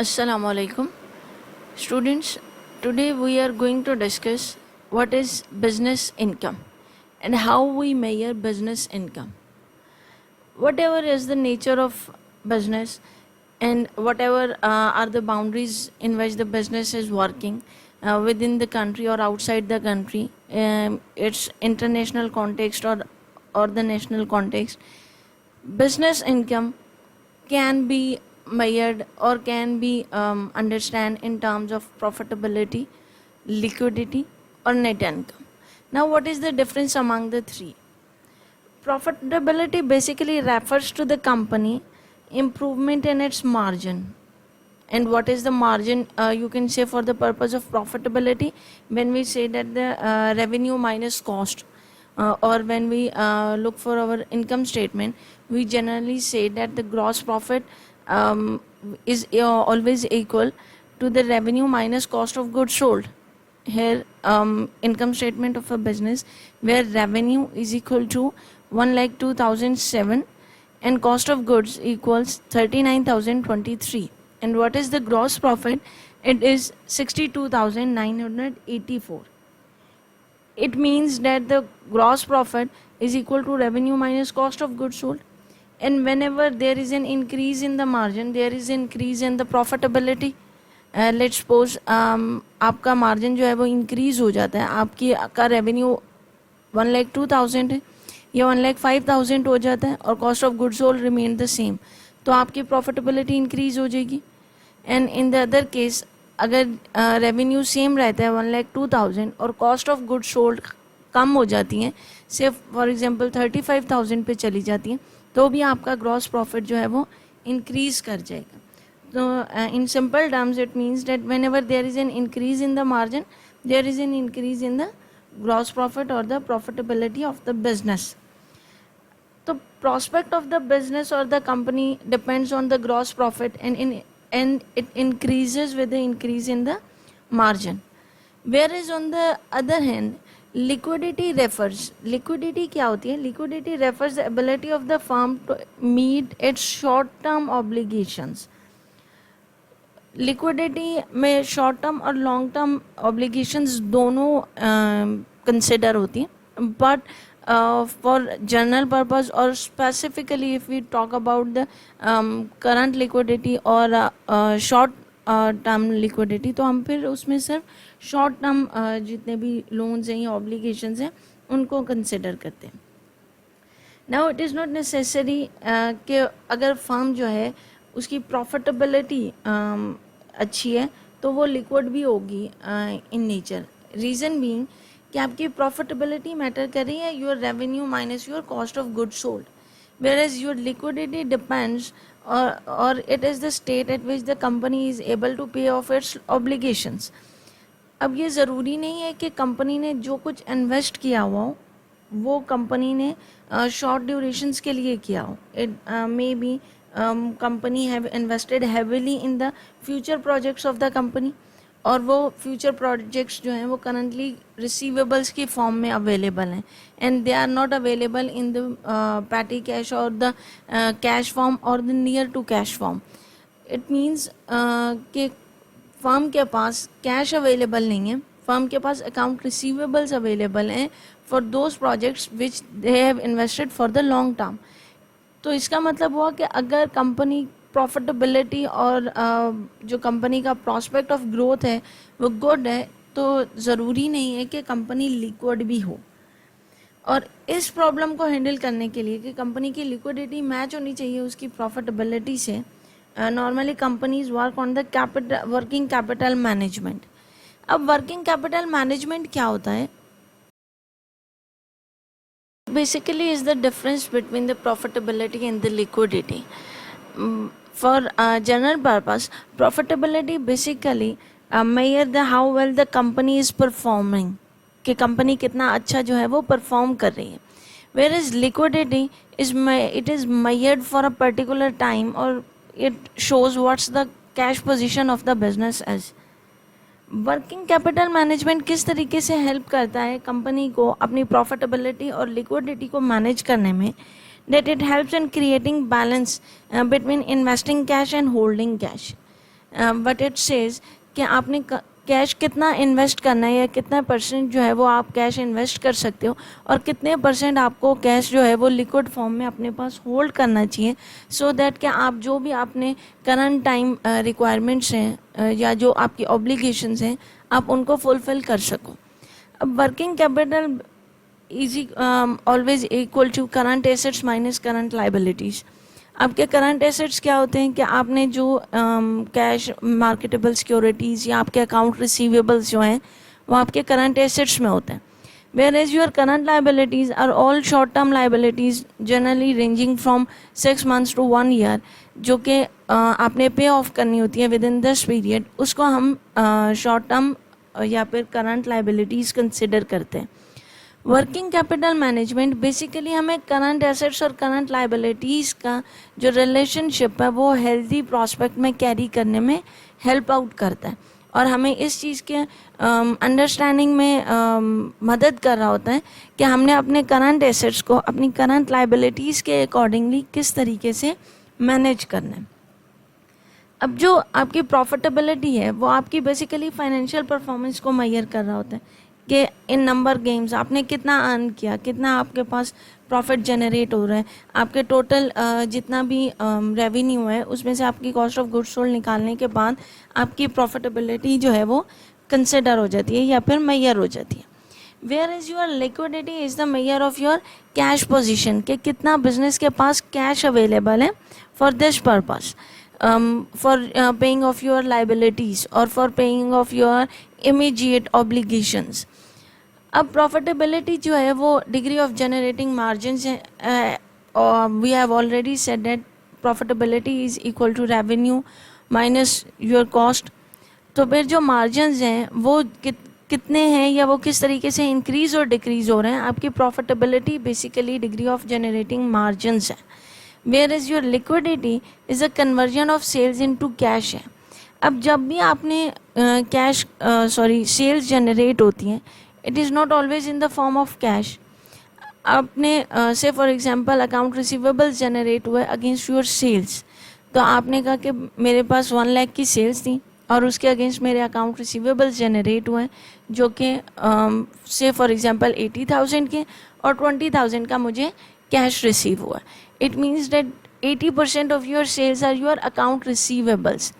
Assalamu alaikum. Students, today we are going to discuss what is business income and how we measure business income. Whatever is the nature of business and whatever are the boundaries in which the business is working within the country or outside the country, its international context or the national context, business income can be measured or can be understand in terms of profitability, liquidity, or net income. Now, what is the difference among the three? Profitability basically refers to the company improvement in its margin. And what is the margin? You can say for the purpose of profitability, when we say that the revenue minus cost, or when we look for our income statement, we generally say that the gross profit is always equal to the revenue minus cost of goods sold. Here, income statement of a business where revenue is equal to 1,02,007 and cost of goods equals 39,023. And what is the gross profit? It is 62,984. It means that the gross profit is equal to revenue minus cost of goods sold. And whenever there is an increase in the margin, there is increase in the profitability. Let's suppose आपका margin जो है वो increase हो जाता है, आपकी का revenue 1,02,000 है, या 1,05,000 हो जाता है और cost of goods sold remain the same, तो आपकी प्रॉफिटेबिलिटी इंक्रीज हो जाएगी. And in the other case, अगर रेवेन्यू सेम रहता है 1,02,000 और कॉस्ट ऑफ गुड्स सोल्ड कम हो जाती हैं, सिर्फ फॉर एग्जांपल 35,000 पे चली जाती हैं, तो भी आपका ग्रॉस प्रॉफिट जो है वो इंक्रीज कर जाएगा. तो in simple terms it means that whenever there is an increase in the margin, there is an increase in the gross profit और the profitability of the business. तो prospect of the business or the company depends on the gross profit and it increases with the increase in the margin. Whereas on the other hand, liquidity क्या होती है? Liquidity refers the ability of the firm to meet its short term obligations. Liquidity में short term और long term obligations दोनों consider होती हैं, but for general purpose or specifically if we talk about the current liquidity or short term liquidity, तो हम फिर उसमें सिर्फ शॉर्ट टर्म जितने भी लोन्स हैं या ऑब्लिगेशंस हैं उनको कंसिडर करते हैं. Now it is not necessary कि अगर फर्म जो है उसकी प्रॉफिटेबिलिटी अच्छी है तो वो लिक्विड भी होगी इन नेचर. रीज़न बीइंग कि आपकी प्रॉफिटेबिलिटी मैटर कर रही है your revenue minus your cost of good sold, whereas your liquidity depends और it is the state at which the company is able to pay off its obligations. अब ये ज़रूरी नहीं है कि कंपनी ने जो कुछ इन्वेस्ट किया हुआ हो वो कंपनी ने शॉर्ट ड्यूरेशंस के लिए किया हो. It may be company have invested heavily in the future projects of the company, और वो फ्यूचर प्रोजेक्ट्स जो हैं वो करंटली रिसीवेबल्स की फॉर्म में अवेलेबल हैं and they are not available in the petty cash और द कैश फॉर्म और the near to cash form. It means कि फर्म के पास कैश अवेलेबल नहीं है, फर्म के पास अकाउंट रिसीवेबल्स अवेलेबल हैं for those projects which they have invested for the long term. तो इसका मतलब हुआ कि अगर कंपनी प्रॉफिटेबिलिटी और जो कंपनी का प्रॉस्पेक्ट ऑफ ग्रोथ है वो गुड है, तो ज़रूरी नहीं है कि कंपनी लिक्विड भी हो. और इस प्रॉब्लम को हैंडल करने के लिए कि कंपनी की लिक्विडिटी मैच होनी चाहिए उसकी प्रॉफिटेबिलिटी से, normally companies work on the working capital management. अब वर्किंग कैपिटल मैनेजमेंट क्या होता है? Basically is the difference between the profitability and the liquidity. For general purpose, profitability basically measure the how well the company is performing, कि company कितना अच्छा जो है वो परफॉर्म कर रही है. Whereas liquidity is it is measured for a particular time or it shows what's the cash position of the business as. Working capital management किस तरीके से हेल्प करता है कंपनी को अपनी प्रॉफिटेबिलिटी और लिक्विडिटी को मैनेज करने में? that it helps in creating balance between investing cash and holding cash. But it says कि आपने कैश कितना इन्वेस्ट करना है या कितना परसेंट जो है वो आप कैश इन्वेस्ट कर सकते हो और कितने परसेंट आपको कैश जो है वो लिक्विड फॉर्म में अपने पास होल्ड करना चाहिए, सो दैट कि आप जो भी आपने करंट टाइम रिक्वायरमेंट्स हैं या जो आपकी ऑब्लिगेशंस हैं आप उनको फुलफ़िल कर सको. अब working capital is always equal to current assets minus current liabilities. आपके करंट एसेट्स क्या होते हैं कि आपने जो कैश, मार्केटेबल सिक्योरिटीज़ या आपके अकाउंट रिसीवेबल्स जो हैं वो आपके करंट एसेट्स में होते हैं. Whereas your current liabilities are all short term liabilities generally ranging from 6 months to 1 year, जो कि आपने पे ऑफ करनी होती है विद इन दिस पीरियड, उसको हम शॉर्ट टर्म या फिर करंट लाइबिलिटीज़ कंसिडर करते हैं. वर्किंग कैपिटल मैनेजमेंट बेसिकली हमें करंट एसेट्स और करंट लाइबिलिटीज़ का जो रिलेशनशिप है वो हेल्दी प्रॉस्पेक्ट में कैरी करने में हेल्प आउट करता है और हमें इस चीज़ के अंडरस्टैंडिंग में मदद कर रहा होता है कि हमने अपने करंट एसेट्स को अपनी करंट लाइबिलिटीज़ के अकॉर्डिंगली किस तरीके से मैनेज करना है. अब जो आपकी प्रॉफिटेबिलिटी है वो आपकी बेसिकली फाइनेंशियल परफॉर्मेंस को मेजर कर रहा होता है कि इन नंबर गेम्स आपने कितना अर्न किया, कितना आपके पास प्रॉफिट जनरेट हो रहा है, आपके टोटल जितना भी रेवेन्यू है उसमें से आपकी कॉस्ट ऑफ गुड्स सोल्ड निकालने के बाद आपकी प्रॉफिटेबिलिटी जो है वो कंसिडर हो जाती है या फिर मेजर हो जाती है. Where is your liquidity is the major of your cash position, कि कितना बिजनेस के पास कैश अवेलेबल है for this purpose, for paying off your liabilities और for paying off your immediate obligations. अब प्रॉफिटेबिलिटी जो है वो डिग्री ऑफ जनरेटिंग मार्जिन्स है. We have already said that profitability is equal to revenue minus your cost. तो फिर जो margins हैं वो कितने हैं या वो किस तरीके से इंक्रीज़ और डिक्रीज़ हो रहे हैं, आपकी profitability basically degree of generating margins है. Where is your liquidity is a conversion of sales into cash है. अब जब भी आपने सेल्स जनरेट होती हैं, it is not always in the form of cash. आपने से for example account receivables generate हुए अगेंस्ट योर सेल्स, तो आपने कहा कि मेरे पास 1 लाख की सेल्स थी और उसके अगेंस्ट मेरे अकाउंट रिसीवेबल्स जनरेट हुए जो कि से फॉर एग्जांपल 80,000 के और 20,000 का मुझे कैश रिसीव हुआ. It means that 80% of your sales are your account receivables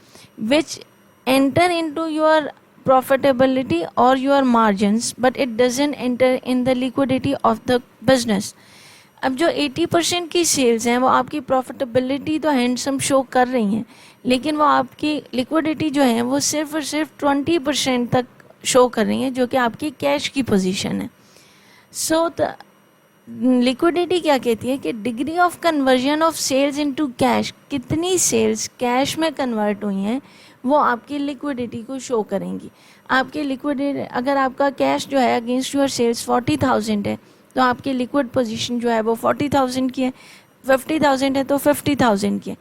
which enter into your profitability or your margins, but it doesn't enter in the liquidity of the business. अब जो 80% की sales हैं वो आपकी profitability तो handsome show कर रही हैं, लेकिन वो आपकी लिक्विडिटी जो है वो सिर्फ और सिर्फ 20% तक शो कर रही हैं, जो कि आपकी कैश की पोजीशन है. सो लिक्विडिटी क्या कहती है कि degree of conversion of sales into cash, कितनी सेल्स कैश में कन्वर्ट हुई हैं वो आपकी लिक्विडिटी को शो करेंगी. आपकी लिक्विडिटी, अगर आपका कैश जो है अगेंस्ट योर सेल्स 40,000 है तो आपकी लिक्विड पोजीशन जो है वो 40,000 की है. 50,000 है तो 50,000 की है.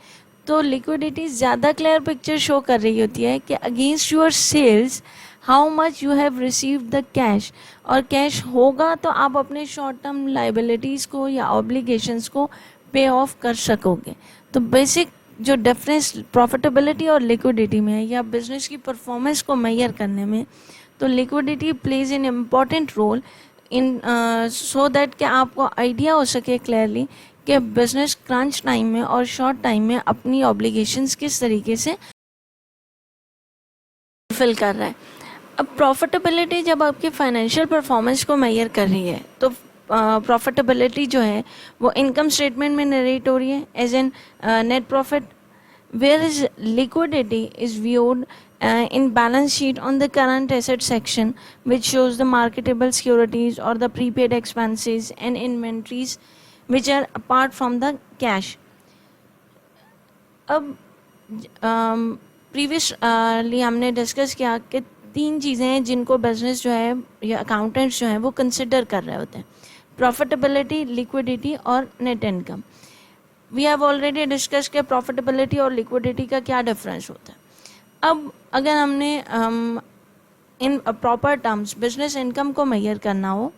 तो लिक्विडिटी ज़्यादा क्लियर पिक्चर शो कर रही होती है कि against your sales how much you have receive the cash, और कैश होगा तो आप अपने शॉर्ट टर्म लाइबिलिटीज़ को या ऑब्लिगेशंस को पे ऑफ कर सकोगे. तो बेसिक जो डिफरेंस प्रॉफिटेबिलिटी और लिक्विडिटी में है या बिजनेस की परफॉर्मेंस को मेजर करने में, तो liquidity plays an important role in so that कि आपको आइडिया हो सके क्लियरली कि बिजनेस क्रंच टाइम में और शॉर्ट टाइम में अपनी ऑब्लिगेशंस किस तरीके से फिल कर रहा है. अब प्रॉफिटेबिलिटी जब आपकी फाइनेंशियल परफॉर्मेंस को मेजर कर रही है तो प्रॉफिटेबिलिटी जो है वो इनकम स्टेटमेंट में नरेट हो रही है as an net profit, whereas liquidity is viewed in balance sheet on the current asset section, which shows the marketable securities or the prepaid expenses and inventories which are apart from the cash. अब previously हमने discuss किया कि 3 चीज़ें हैं जिनको business जो है या अकाउंटेंट्स जो हैं वो कंसिडर कर रहे होते हैं: प्रॉफिटेबिलिटी, लिक्विडिटी और net income. We have already discuss किया प्रॉफिटेबिलिटी और लिक्विडिटी का क्या डिफरेंस होता है. अब अगर हमने in proper terms business income को मेजर करना हो,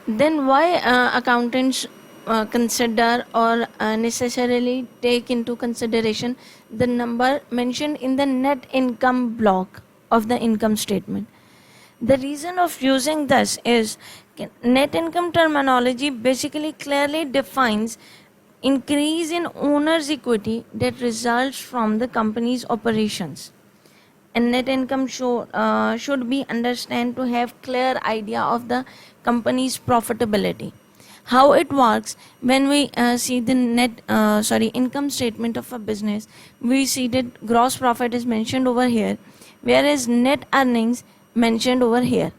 then why accountants consider or necessarily take into consideration the number mentioned in the net income block of the income statement. The reason of using this is net income terminology basically clearly defines increase in owner's equity that results from the company's operations. And net income should be understood to have clear idea of the company's profitability. How it works when we see the income statement of a business, we see that gross profit is mentioned over here, whereas net earnings mentioned over here.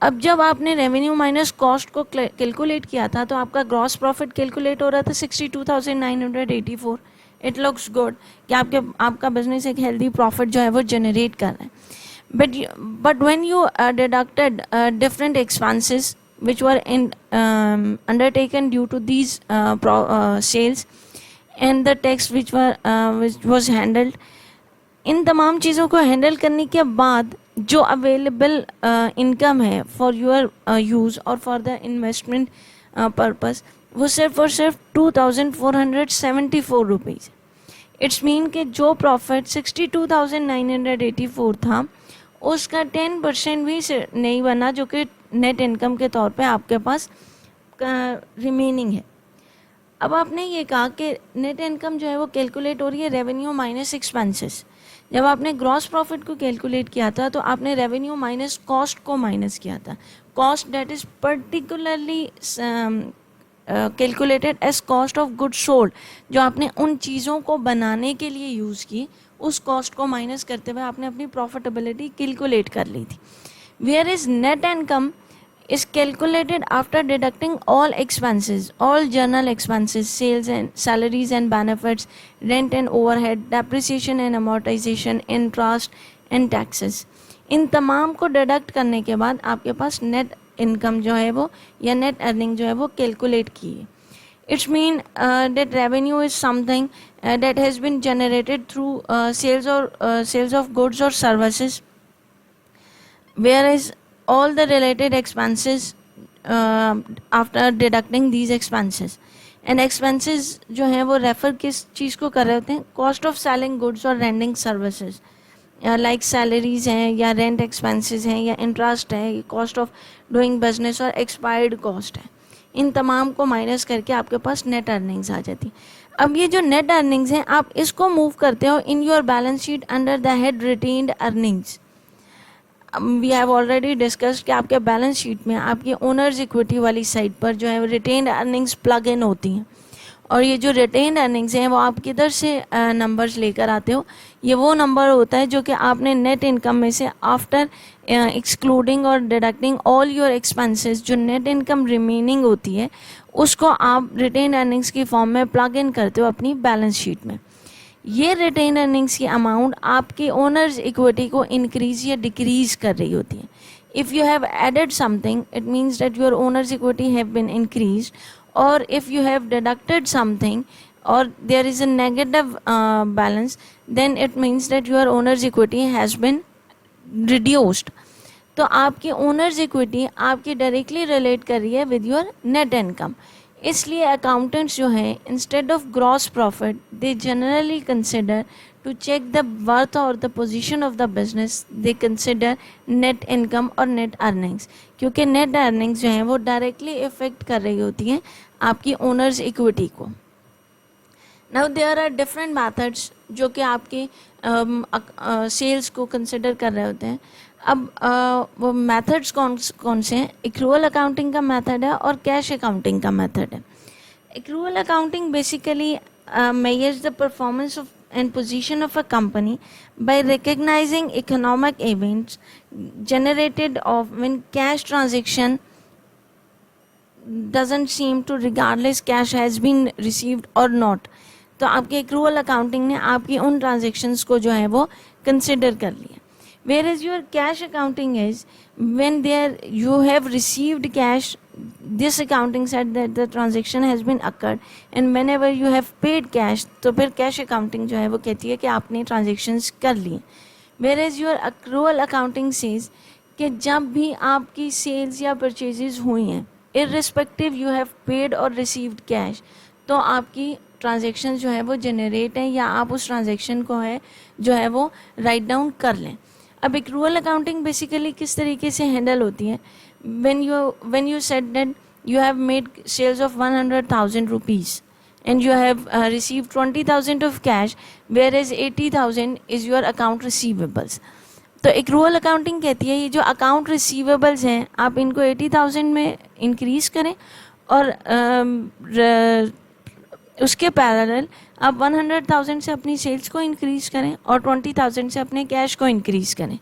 अब जब आपने revenue minus cost को calculate किया था तो आपका gross profit calculate हो रहा था 62,984. इट लुक्स गुड कि आपका बिजनेस एक हेल्दी प्रॉफिट जो है वो जनरेट कर रहा है. But when you deducted different expenses which were undertaken due to these sales and the tax which was handled, इन तमाम चीज़ों को हैंडल करने के बाद जो अवेलेबल इनकम है फॉर योर यूज़ और फॉर द इन्वेस्टमेंट पर्पस वो सिर्फ और सिर्फ 2,474 रुपीज़. इट्स मीन कि जो प्रॉफिट 62,984 था उसका 10% भी नहीं बना जो कि नेट इनकम के तौर पे आपके पास रिमेनिंग है. अब आपने ये कहा कि नेट इनकम जो है वो कैलकुलेट हो रही है रेवेन्यू माइनस एक्सपेंसेस. जब आपने ग्रॉस प्रॉफिट को कैलकुलेट किया था तो आपने रेवेन्यू माइनस कॉस्ट को माइनस किया था. Cost that is particularly calculated as cost of good sold, जो आपने उन चीज़ों को बनाने के लिए यूज़ की उस कॉस्ट को माइनस करते हुए आपने अपनी प्रॉफिटेबिलिटी कैलकुलेट कर ली थी. Whereas net income is calculated after deducting all expenses, all general expenses, sales and salaries and benefits, rent and overhead, depreciation and amortization, interest and taxes. इन तमाम को डिडक्ट करने के बाद आपके पास नेट इनकम जो है वो या नेट अर्निंग जो है वो कैलकुलेट की है. It's mean that revenue is something that has been generated through sales of goods or services, whereas all the related expenses after deducting these expenses. And expenses जो हैं वो रेफर किस चीज़ को कर रहे होते हैं? कॉस्ट ऑफ सेलिंग गुड्स और रेंडिंग सर्विसेज, लाइक सैलरीज हैं या रेंट एक्सपेंसेस हैं या इंटरेस्ट है, कॉस्ट ऑफ डूइंग बिजनेस और एक्सपायर्ड कॉस्ट है. इन तमाम को माइनस करके आपके पास नेट अर्निंग्स आ जाती. अब ये जो नेट अर्निंग्स हैं आप इसको मूव करते हो in your balance sheet under the head retained earnings. We have already discussed कि आपके बैलेंस शीट में आपकी ओनर्स इक्विटी वाली साइड पर जो है रिटेन्ड अर्निंग्स प्लग इन होती हैं. और ये जो रिटेन्ड अर्निंग्स हैं वो आप किधर से नंबर्स लेकर आते हो? ये वो नंबर होता है जो कि आपने नेट इनकम में से आफ्टर एक्सक्लूडिंग और डिडक्टिंग ऑल योर एक्सपेंसेस जो नेट इनकम रिमेनिंग होती है उसको आप रिटेन्ड अर्निंग्स की फॉर्म में प्लग इन करते हो अपनी बैलेंस शीट में. ये रिटेन अर्निंग्स की अमाउंट आपकी ओनर्स इक्विटी को इंक्रीज या डिक्रीज कर रही होती है. If you have added something it means that your owners equity have been increase, और if you have deducted something और there is a negative balance then it means that your owners equity has been reduced. तो आपकी owners equity आपकी directly relate कर रही है with your net income. इसलिए accountants जो हैं instead of gross profit they generally consider to check the worth और the position of the business they consider net income और नेट अर्निंग्स, क्योंकि नेट अर्निंग्स जो हैं वो डायरेक्टली इफेक्ट कर रही होती हैं आपकी ओनर्स इक्विटी को. Now there are different methods जो कि आपके सेल्स को कंसिडर कर रहे होते हैं. अब वो मेथड्स कौन से हैं? एक्रूअल अकाउंटिंग का मेथड है और कैश अकाउंटिंग का मेथड है. Accrual accounting basically measures the performance of and position of a company by recognizing economic events generated of when cash transaction doesn't seem to regardless cash has been received or not. तो आपके accrual accounting ने आपकी उन transactions को जो है वो consider कर लिया. Whereas your cash accounting is when there you have received cash, this accounting said that the transaction has been occurred, and whenever you have paid cash तो फिर cash accounting जो है वो कहती है कि आपने transactions कर लिए. Whereas your accrual accounting says कि जब भी आपकी sales या purchases हुई हैं इररिस्पेक्टिव यू हैव पेड और रिसीव्ड कैश, तो आपकी ट्रांजैक्शन जो है वो जनरेट है या आप उस ट्रांजैक्शन को है जो है वो राइट डाउन कर लें। अब एक्रूअल अकाउंटिंग बेसिकली किस तरीके से हैंडल होती है, when you said that you have made sales of 100,000 rupees and you have received 20,000 of cash, whereas 80,000 is your account receivables. तो एक्रूअल अकाउंटिंग कहती है ये जो अकाउंट रिसीवेबल्स हैं आप इनको 80,000 में इंक्रीज करें और उसके पैरेलल आप 100,000 से अपनी सेल्स को इंक्रीज करें और 20,000 से अपने कैश को इंक्रीज करें,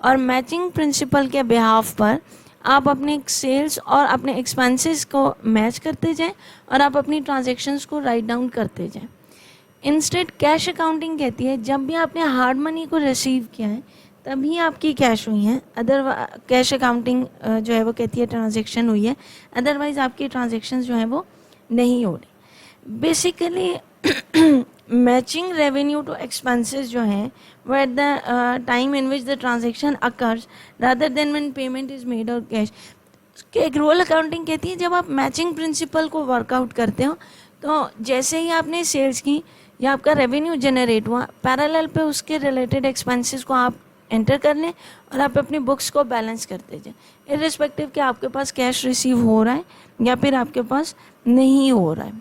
और मैचिंग प्रिंसिपल के बिहाफ पर आप अपने सेल्स और अपने एक्सपेंसेस को मैच करते जाएं और आप अपनी ट्रांजैक्शंस को राइट डाउन करते जाएं। इंस्टेड कैश अकाउंटिंग कहती है जब भी आपने हार्ड मनी को रिसीव किया है तभी आपकी कैश हुई है, कैश अकाउंटिंग जो है वो कहती है ट्रांजैक्शन हुई है, अदरवाइज आपकी ट्रांजैक्शंस जो है वो नहीं हो रही। Basically matching revenue to expenses जो हैं वो at the time in which the transaction occurs rather than when payment is made और कैश। एक्रूअल अकाउंटिंग कहती है जब आप मैचिंग प्रिंसिपल को वर्कआउट करते हो तो जैसे ही आपने सेल्स की या आपका रेवेन्यू जनरेट हुआ पैरेलल पे उसके रिलेटेड एक्सपेंसेस को आप एंटर कर लें और आप अपनी बुक्स को बैलेंस करते जाएं, इर्रिस्पेक्टिव कि आपके पास कैश रिसीव हो रहा है या फिर आपके पास नहीं हो रहा है।